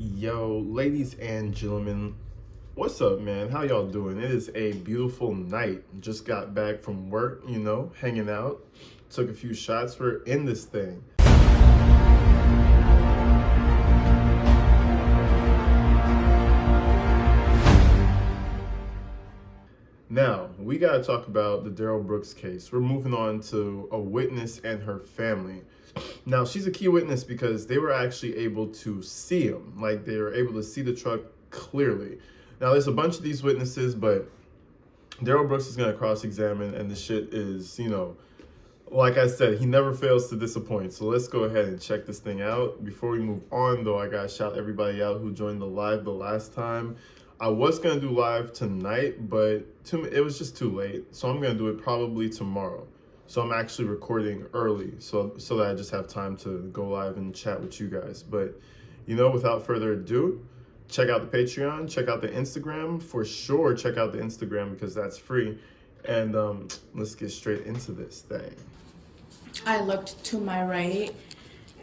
Yo, ladies and gentlemen, what's up, man? How y'all doing? It is a beautiful night. Just got back from work, hanging out. Took a few shots. We're in this thing. Now, we got to talk about the Darrell Brooks case. We're moving on to a witness and her family. Now, she's a key witness because they were actually able to see him. Like, they were able to see the truck clearly. Now, there's a bunch of these witnesses, but Darrell Brooks is going to cross-examine, and the shit is, like I said, he never fails to disappoint. So let's go ahead and check this thing out. Before we move on, though, I got to shout everybody out who joined the live the last time. I was going to do live tonight, but it was just too late. So I'm going to do it probably tomorrow. So I'm actually recording early so that I just have time to go live and chat with you guys. But, without further ado, check out the Patreon, check out the Instagram. For sure, check out the Instagram because that's free. And let's get straight into this thing. I looked to my right,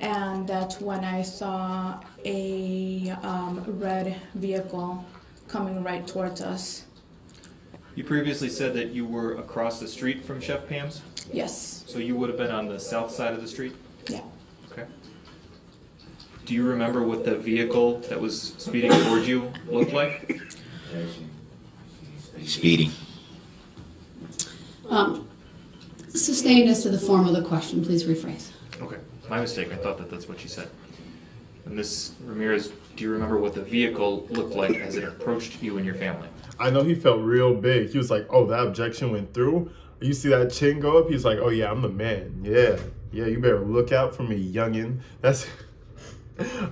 and that's when I saw a red vehicle coming right towards us. You previously said that you were across the street from Chef Pam's? Yes. So you would have been on the south side of the street? Yeah. Okay. Do you remember what the vehicle that was speeding towards you looked like? Speeding. Sustained as to the form of the question, please rephrase. Okay. My mistake. I thought that's what you said. And Ms. Ramirez, do you remember what the vehicle looked like as it approached you and your family? I know he felt real big. He was like, oh, that objection went through. You see that chin go up? He's like, oh, yeah, I'm the man. Yeah, you better look out for me, youngin'.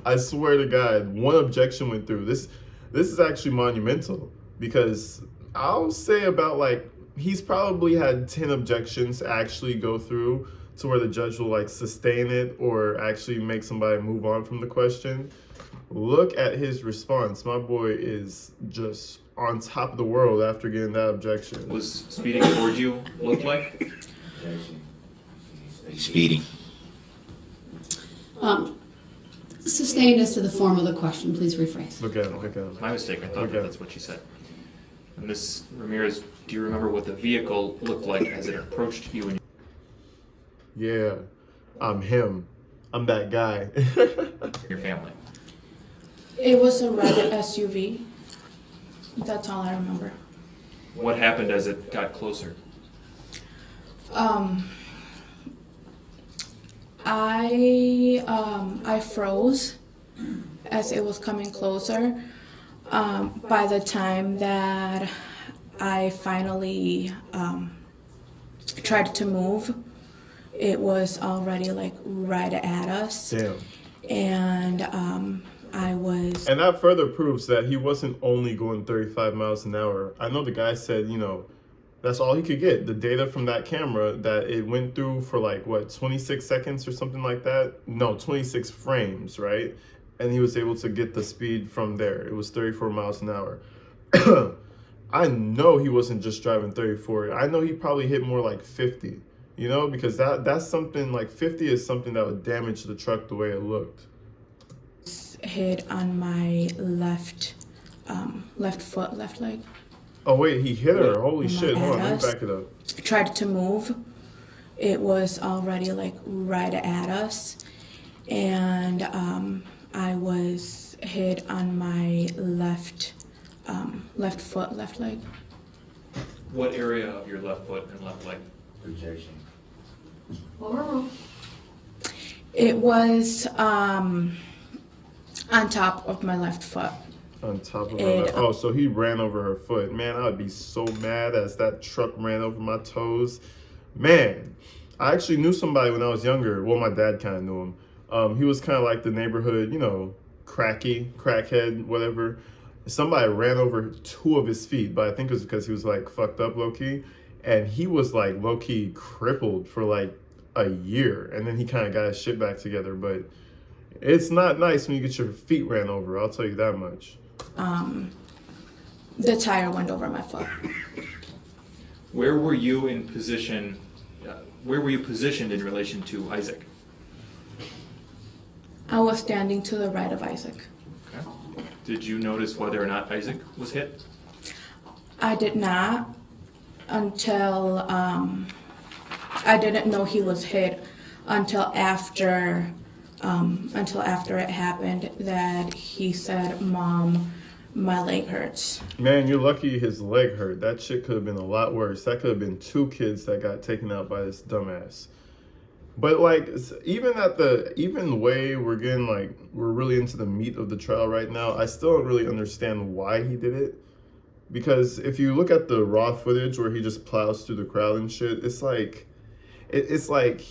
I swear to God, one objection went through. This is actually monumental because I'll say about he's probably had 10 objections actually go through to where the judge will sustain it or actually make somebody move on from the question. Look at his response. My boy is just on top of the world after getting that objection. Was speeding towards you looked like? Speeding. Sustained as to the form of the question, please rephrase. Look at him. My mistake. I thought that's what you said. And Ms. Ramirez, do you remember what the vehicle looked like as it approached you and Yeah, I'm him. I'm that guy. your family? It was a red SUV. That's all I remember. What happened as it got closer? I froze as it was coming closer. By the time that I finally tried to move, it was already right at us. Damn. And And that further proves that he wasn't only going 35 miles an hour. I know the guy said, that's all he could get. The data from that camera that it went through for 26 seconds or something like that? No, 26 frames, right? And he was able to get the speed from there. It was 34 miles an hour. I know he wasn't just driving 34. I know he probably hit more like 50, because that's something 50 is something that would damage the truck the way it looked. Hit on my left foot, left leg. Oh wait, he hit her. Holy shit. Hold on, let me Us. back it up. Tried to move. It was already right at us. And I was hit on my left foot, left leg. What area of your left foot and left leg? Projection. It was on top of my left foot. On top of her left. Oh, so he ran over her foot. Man, I would be so mad as that truck ran over my toes. Man, I actually knew somebody when I was younger. Well, my dad kind of knew him. He was kind of like the neighborhood, crackhead, whatever. Somebody ran over 2 of his feet, but I think it was because he was fucked up low-key. And he was low-key crippled for a year. And then he kind of got his shit back together. But it's not nice when you get your feet ran over, I'll tell you that much. The tire went over my foot. Where were you in position? Where were you positioned in relation to Isaac? I was standing to the right of Isaac. Okay. Okay. Did you notice whether or not Isaac was hit? I did not until I didn't know he was hit until after it happened, that he said, "Mom, my leg hurts." Man, you're lucky his leg hurt. That shit could have been a lot worse. That could have been 2 kids that got taken out by this dumbass. But like, even the way we're getting, like, we're really into the meat of the trial right now, I still don't really understand why he did it. Because if you look at the raw footage where he just plows through the crowd and shit, it's like, it's like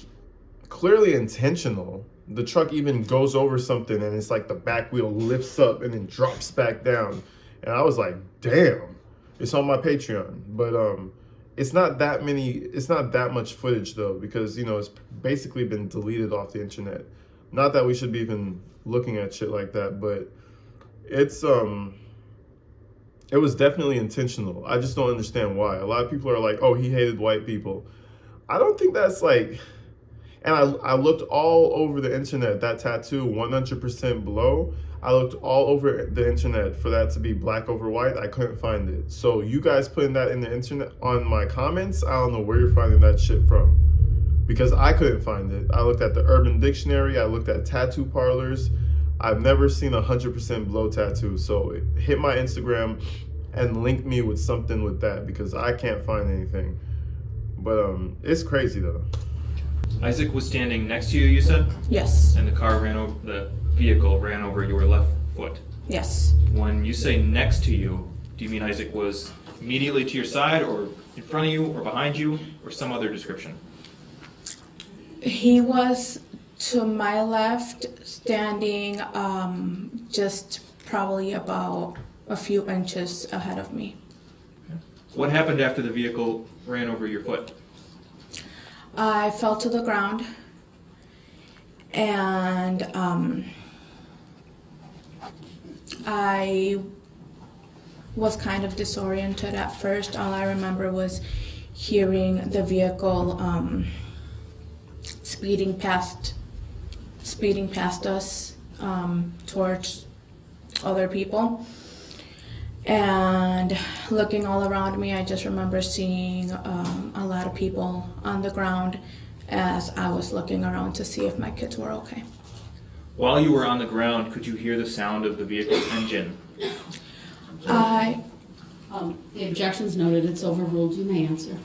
clearly intentional. The truck even goes over something and it's like the back wheel lifts up and then drops back down. And I was like, damn. It's on my Patreon. But it's not that much footage though, because it's basically been deleted off the internet. Not that we should be even looking at shit like that, but it was definitely intentional. I just don't understand why. A lot of people are like, oh, he hated white people. I don't think that's like, and I looked all over the internet, that tattoo 100% below. I looked all over the internet for that to be black over white. I couldn't find it. So you guys putting that in the internet on my comments, I don't know where you're finding that shit from, because I couldn't find it. I looked at the Urban Dictionary. I looked at tattoo parlors. I've never seen 100% blow tattoo. So hit my Instagram and link me with something with that, because I can't find anything. But it's crazy though. Isaac was standing next to you, you said? Yes. And the vehicle ran over your left foot. Yes. When you say next to you, do you mean Isaac was immediately to your side, or in front of you, or behind you, or some other description? He was to my left, standing just probably about a few inches ahead of me. What happened after the vehicle ran over your foot? I fell to the ground, and I was kind of disoriented at first. All I remember was hearing the vehicle speeding past us towards other people. And looking all around me, I just remember seeing a lot of people on the ground as I was looking around to see if my kids were okay. While you were on the ground, could you hear the sound of the vehicle's engine? I The objection's noted. It's overruled. You may answer.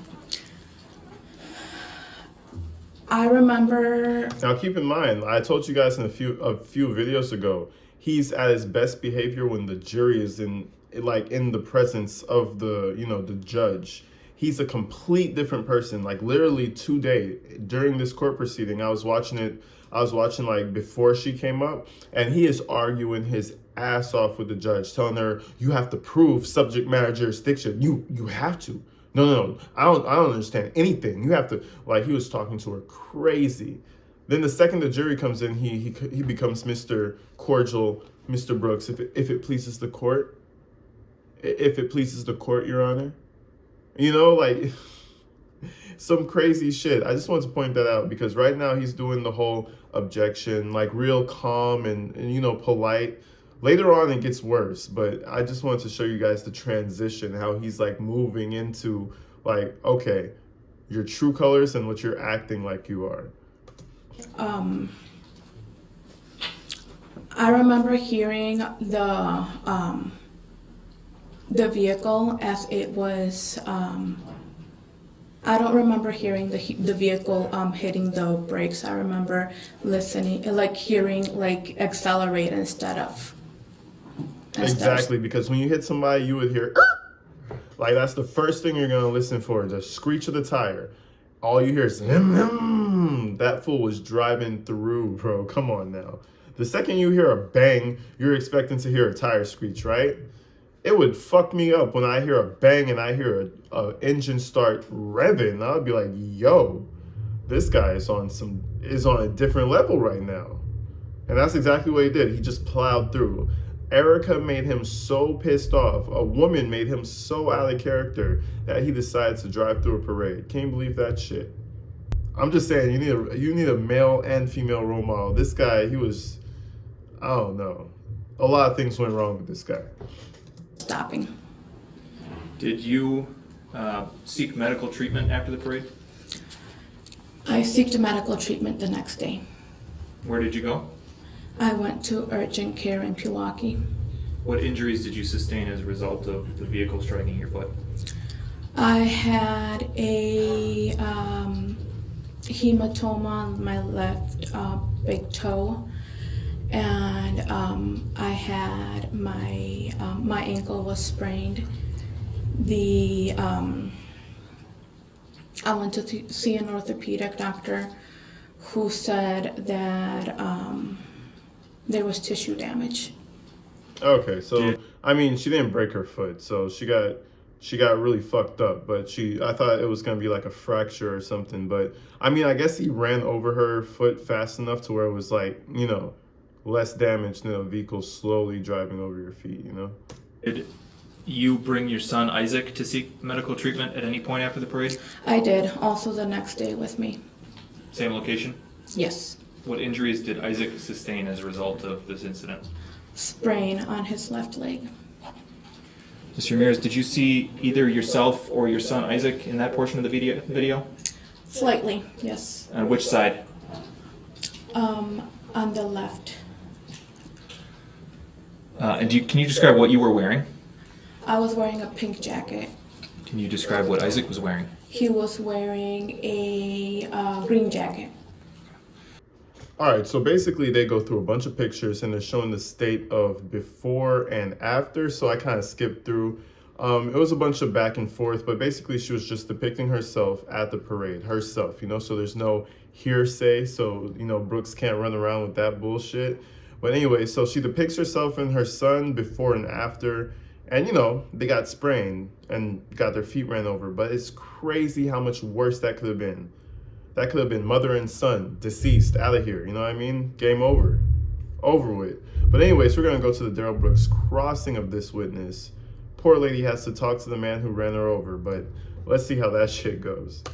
remember. Now keep in mind, I told you guys in a few videos ago, he's at his best behavior when the jury is in the presence of the judge. He's a complete different person. Like literally today during this court proceeding, I was watching like before she came up, and he is arguing his ass off with the judge, telling her, you have to prove subject matter jurisdiction. You have to. No. I don't understand anything. You have to, like, he was talking to her crazy. Then the second the jury comes in, he becomes Mr. Cordial, Mr. Brooks, if it pleases the court. If it pleases the court, Your Honor. Like some crazy shit. I just want to point that out because right now he's doing the whole objection, like real calm and polite. Later on it gets worse, but I just wanted to show you guys the transition, how he's like moving into like, okay, your true colors and what you're acting like you are. I remember hearing the vehicle as it was. I don't remember hearing the vehicle hitting the brakes. I remember listening, like hearing, like accelerate instead of. Exactly, because when you hit somebody, you would hear, like that's the first thing you're gonna listen for, the screech of the tire. All you hear is, that fool was driving through, bro. Come on now. The second you hear a bang, you're expecting to hear a tire screech, right? It would fuck me up when I hear a bang and I hear a engine start revving. I would be like, yo, this guy is on a different level right now. And that's exactly what he did. He just plowed through. Erica made him so pissed off. A woman made him so out of character that he decides to drive through a parade. Can't believe that shit. I'm just saying, you need a male and female role model. This guy, he was, I don't know. a lot of things went wrong with this guy. Stopping. Did you seek medical treatment after the parade? I sought medical treatment the next day. Where did you go? I went to urgent care in Pewaukee. What injuries did you sustain as a result of the vehicle striking your foot? I had a hematoma on my left big toe, and I had my ankle was sprained. I went to see an orthopedic doctor who said that there was tissue damage. Okay, so I mean, she didn't break her foot, so she got really fucked up. But I thought it was gonna be like a fracture or something. But I mean, I guess he ran over her foot fast enough to where it was like, less damage than a vehicle slowly driving over your feet. Did you bring your son Isaac to seek medical treatment at any point after the parade? I did, also the next day with me. Same location? Yes. What injuries did Isaac sustain as a result of this incident? Sprain on his left leg. Mr. Ramirez, did you see either yourself or your son Isaac in that portion of the video? Slightly, yes. On which side? On the left. And can you describe what you were wearing? I was wearing a pink jacket. Can you describe what Isaac was wearing? He was wearing a green jacket. All right, so basically they go through a bunch of pictures and they're showing the state of before and after. So I kind of skipped through. It was a bunch of back and forth, but basically she was just depicting herself at the parade, herself, so there's no hearsay. So, Brooks can't run around with that bullshit. But anyway, so she depicts herself and her son before and after. And, they got sprained and got their feet ran over. But it's crazy how much worse that could have been. That could have been mother and son, deceased, out of here. You know what I mean? Game over. Over with. But anyways, we're going to go to the Darrell Brooks crossing of this witness. Poor lady has to talk to the man who ran her over. But let's see how that shit goes.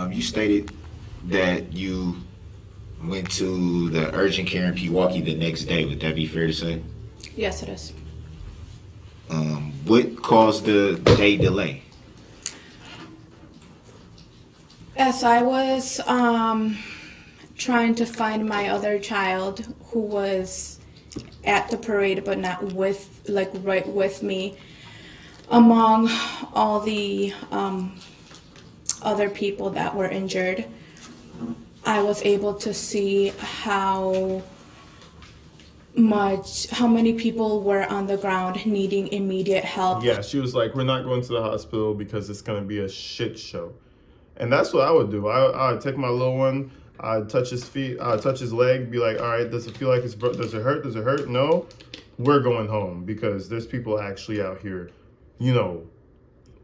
You stated that you went to the urgent care in Pewaukee the next day. Would that be fair to say? Yes, it is. What caused the day delay? As I was trying to find my other child who was at the parade but not right with me, among all the other people that were injured, I was able to see how many people were on the ground needing immediate help. Yeah, she was like, we're not going to the hospital because it's going to be a shit show. And that's what I would do. I would take my little one, I'd touch his feet, I'd touch his leg, be like, all right, does it feel like it's broke? Does it hurt? Does it hurt? No, we're going home because there's people actually out here,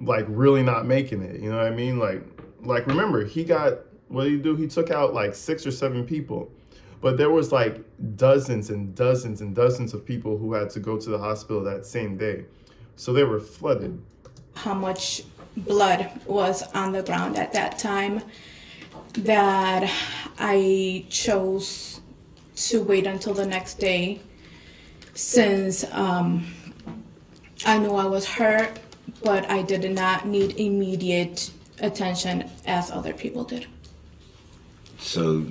like really not making it. You know what I mean? Like remember, what did he do? He took out like 6 or 7 people. But there was like dozens and dozens and dozens of people who had to go to the hospital that same day. So they were flooded. How much blood was on the ground at that time that I chose to wait until the next day, since I knew I was hurt, but I did not need immediate attention as other people did. So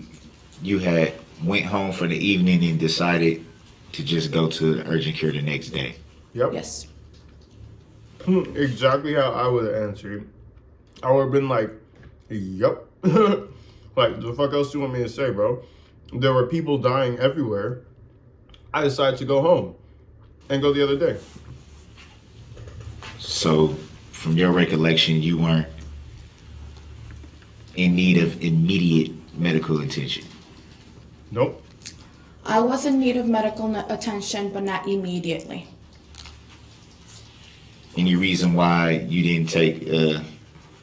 you had went home for the evening and decided to just go to urgent care the next day. Yep. Yes. Exactly how I would have answered. I would have been like, yep. Like, the fuck else do you want me to say, bro? There were people dying everywhere. I decided to go home and go the other day. So from your recollection, you weren't in need of immediate medical attention? Nope. I was in need of medical attention, but not immediately. Any reason why you didn't take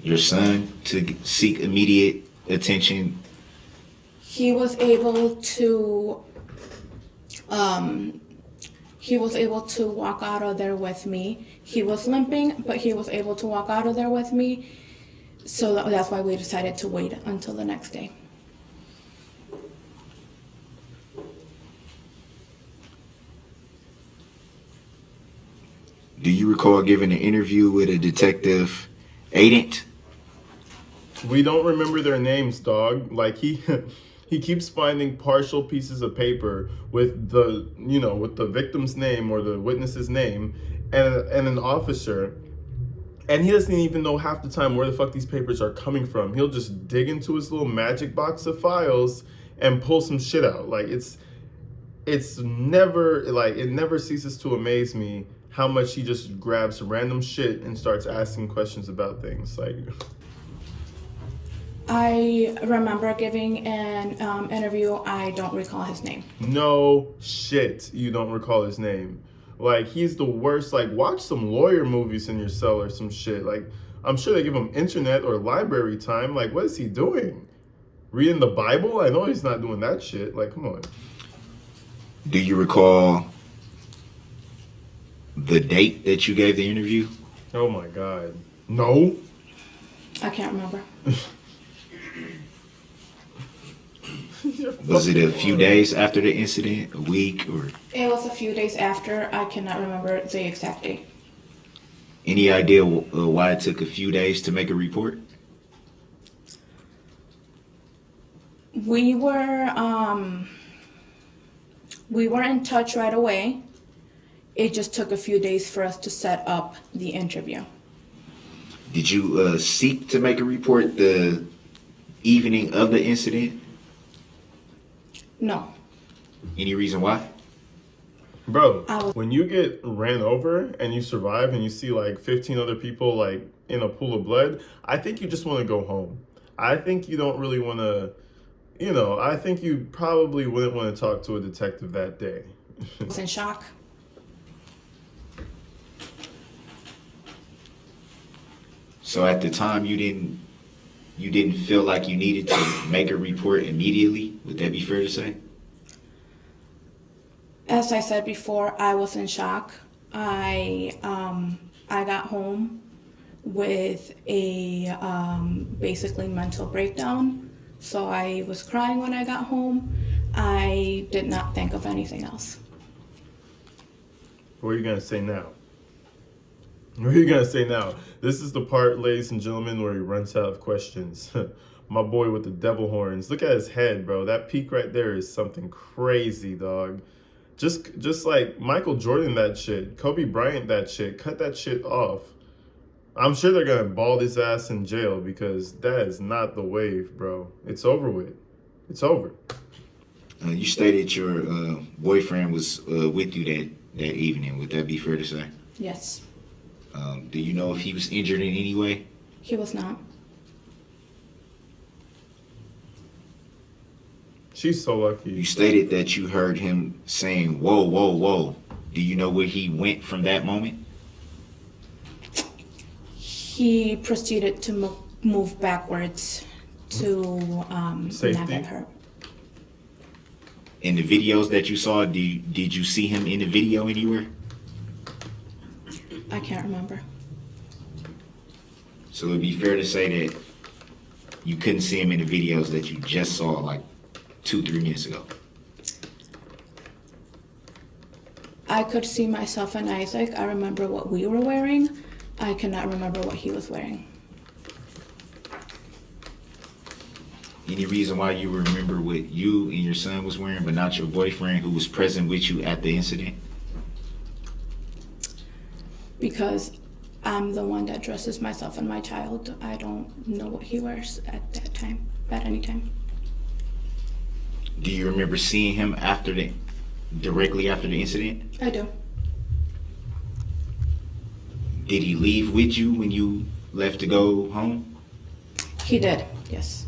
your son to seek immediate attention? He was able to walk out of there with me. He was limping, but he was able to walk out of there with me. So that's why we decided to wait until the next day. Do you recall giving an interview with a detective agent? We don't remember their names, dog. Like he he keeps finding partial pieces of paper with the with the victim's name or the witness's name and an officer. And he doesn't even know half the time where the fuck these papers are coming from. He'll just dig into his little magic box of files and pull some shit out. Like it's never like it never ceases to amaze me how much he just grabs random shit and starts asking questions about things. Like I remember giving an interview. I don't recall his name. no shit, you don't recall his name. Like he's the worst. Like watch some lawyer movies in your cell or some shit. Like I'm sure they give him internet or library time. Like what is he doing? Reading the Bible? I know he's not doing that shit. Like come on. Do you recall the date that you gave the interview? Oh my god. No. I can't remember. Was it a few days after the incident? A week? Or It was a few days after. I cannot remember the exact date. any idea why it took a few days to make a report? We were in touch right away. It just took a few days for us to set up the interview. Did you seek to make a report the evening of the incident? No. Any reason why? Bro, I was- when you get ran over and you survive and you see like 15 other people like in a pool of blood, I think you just want to go home. I think you don't really want to, I think you probably wouldn't want to talk to a detective that day. I was in shock. So at the time you didn't feel like you needed to make a report immediately? Would that be fair to say? As I said before, I was in shock. I got home with a basically mental breakdown. So I was crying when I got home. I did not think of anything else. What are you going to say now? What are you going to say now? This is the part, ladies and gentlemen, where he runs out of questions. My boy with the devil horns. Look at his head, bro. That peak right there is something crazy, dog. Just like Michael Jordan that shit. Kobe Bryant that shit. Cut that shit off. I'm sure they're going to bald his ass in jail because that is not the wave, bro. It's over with. It's over. You stated your boyfriend was with you that evening. Would that be fair to say? Yes, Do you know if he was injured in any way? he was not. She's so lucky. You stated that you heard him saying, "Whoa, whoa, whoa." Do you know where he went from that moment? He proceeded to move backwards to not Safety. get hurt. In the videos that you saw, did you see him in the video anywhere? I can't remember. So it'd be fair to say that you couldn't see him in the videos that you just saw like 2-3 minutes ago. I could see myself and Isaac. I remember what we were wearing. I cannot remember what he was wearing. Any reason why you remember what you and your son was wearing, but not your boyfriend who was present with you at the incident? Because I'm the one that dresses myself and my child. I don't know what he wears at that time, at any time. Do you remember seeing him directly after the incident? I do. Did he leave with you when you left to go home? He did, yes.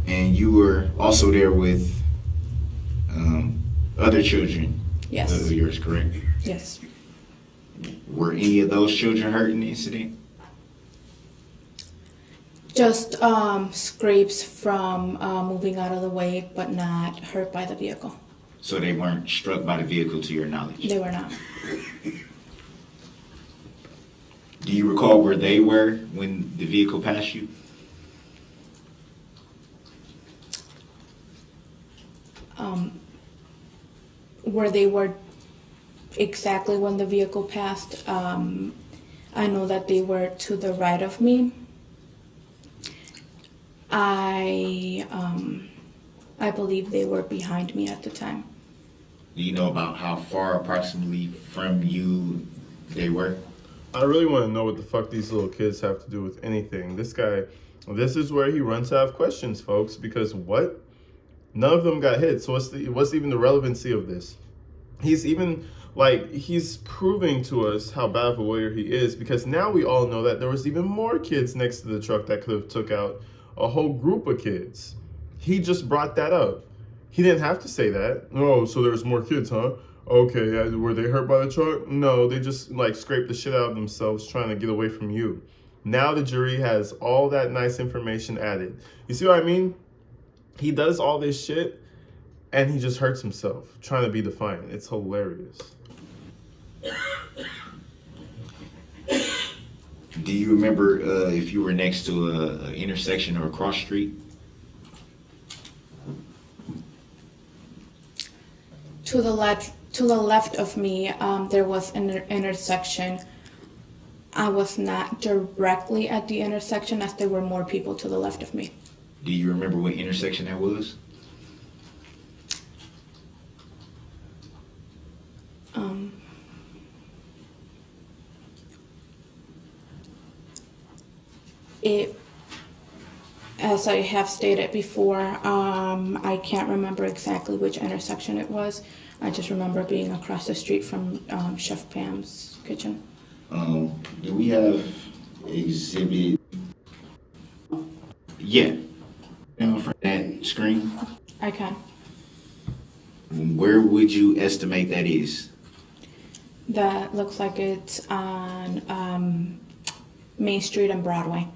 And you were also there with other children Yes. of yours, correct? Yes. Were any of those children hurt in the incident? Just scrapes from moving out of the way, but not hurt by the vehicle. So they weren't struck by the vehicle to your knowledge? They were not. Do you recall where they were when the vehicle passed you? Where they were exactly when the vehicle passed. I know that they were to the right of me. I believe they were behind me at the time. Do you know about how far approximately from you they were? I really want to know what the fuck these little kids have to do with anything. This guy, this is where he runs out of questions, folks, because what? None of them got hit. So what's even the relevancy of this? He's even he's proving to us how bad of a warrior he is, because now we all know that there was even more kids next to the truck that could have took out a whole group of kids. He just brought that up. He didn't have to say that. Oh, so there's more kids, huh? Okay, were they hurt by the truck? No, they just scraped the shit out of themselves trying to get away from you. Now the jury has all that nice information added. You see what I mean? He does all this shit and he just hurts himself trying to be defiant. It's hilarious. Do you remember if you were next to a intersection or a cross street? To the left of me, there was an intersection. I was not directly at the intersection, as there were more people to the left of me. Do you remember what intersection that was? As I have stated before, I can't remember exactly which intersection it was. I just remember being across the street from Chef Pam's kitchen. Do we have exhibit? Yeah. From that screen? I can. Where would you estimate that is? That looks like it's on Main Street and Broadway.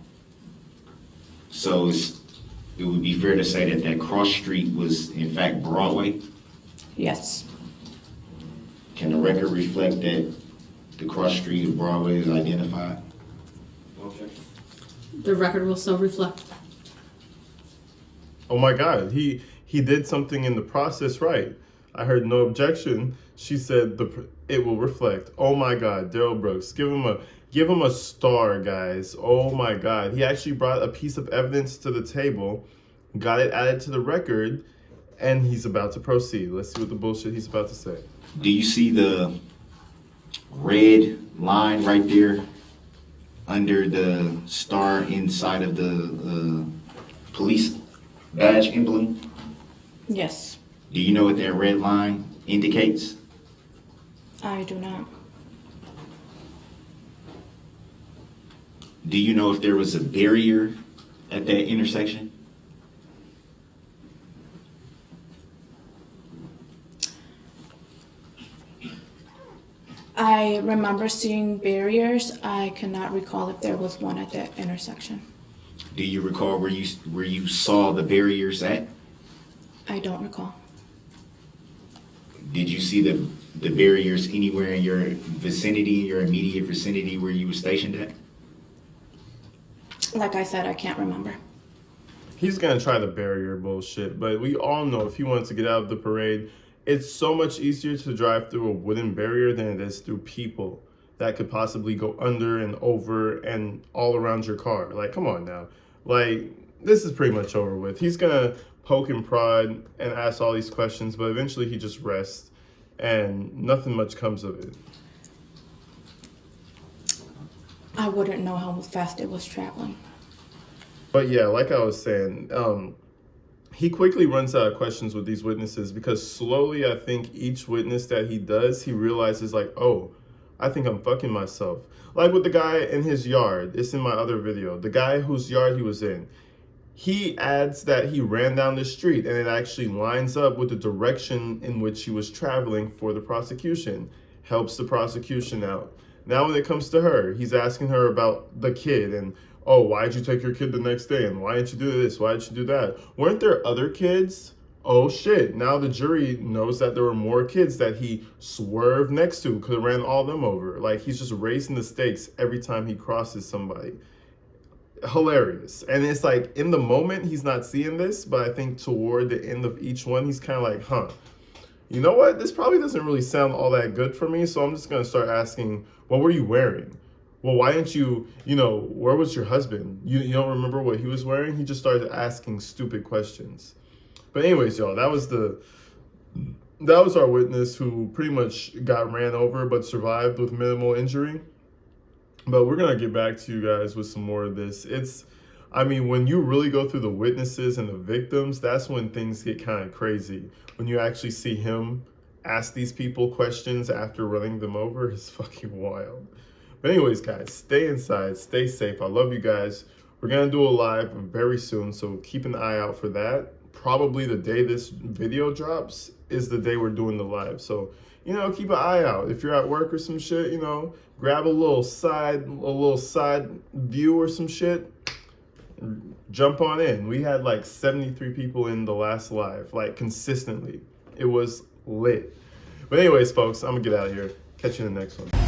So it would be fair to say that that cross street was in fact Broadway? Yes. Can the record reflect that the cross street of Broadway is identified? The record will so reflect. Oh my God, he did something in the process right. I heard no objection. She said it will reflect. Oh my God, Darrell Brooks, give him a star, guys. Oh my God, he actually brought a piece of evidence to the table, got it added to the record, and he's about to proceed. Let's see what the bullshit he's about to say. Do you see the red line right there under the star inside of the police badge emblem? Yes. Do you know what that red line indicates? I do not. Do you know if there was a barrier at that intersection? I remember seeing barriers. I cannot recall if there was one at that intersection. Do you recall where you saw the barriers at? I don't recall. Did you see the barriers anywhere in your vicinity, your immediate vicinity where you were stationed at? Like I said, I can't remember. He's gonna try the barrier bullshit, but we all know if he wants to get out of the parade, it's so much easier to drive through a wooden barrier than it is through people that could possibly go under and over and all around your car. Like, come on now. Like, this is pretty much over with. He's gonna poke and prod and ask all these questions, but eventually he just rests and nothing much comes of it. I wouldn't know how fast it was traveling. But yeah, like I was saying, he quickly runs out of questions with these witnesses, because slowly I think each witness that he does, he realizes like, oh, I think I'm fucking myself. Like with the guy in his yard, it's in my other video, the guy whose yard he was in, he adds that he ran down the street and it actually lines up with the direction in which he was traveling for the prosecution. Helps the prosecution out. Now when it comes to her, he's asking her about the kid and, oh, why did you take your kid the next day? And why didn't you do this? Why didn't you do that? Weren't there other kids? Oh shit, now the jury knows that there were more kids that he swerved next to, could have ran all them over. Like, he's just raising the stakes every time he crosses somebody. Hilarious. And it's like, in the moment, he's not seeing this, but I think toward the end of each one, he's kind of like, huh. you know what? This probably doesn't really sound all that good for me. So I'm just going to start asking, what were you wearing? Well, why didn't you, where was your husband? You don't remember what he was wearing? He just started asking stupid questions. But anyways, y'all, that was our witness who pretty much got ran over but survived with minimal injury. But we're going to get back to you guys with some more of this. When you really go through the witnesses and the victims, that's when things get kind of crazy. When you actually see him ask these people questions after running them over, it's fucking wild. But anyways, guys, stay inside, stay safe. I love you guys. We're going to do a live very soon, so keep an eye out for that. Probably the day this video drops is the day we're doing the live. So, keep an eye out. If you're at work or some shit, grab a little side view or some shit. Jump on in. We had like 73 people in the last live, like consistently. It was lit. But anyways, folks, I'm gonna get out of here. Catch you in the next one.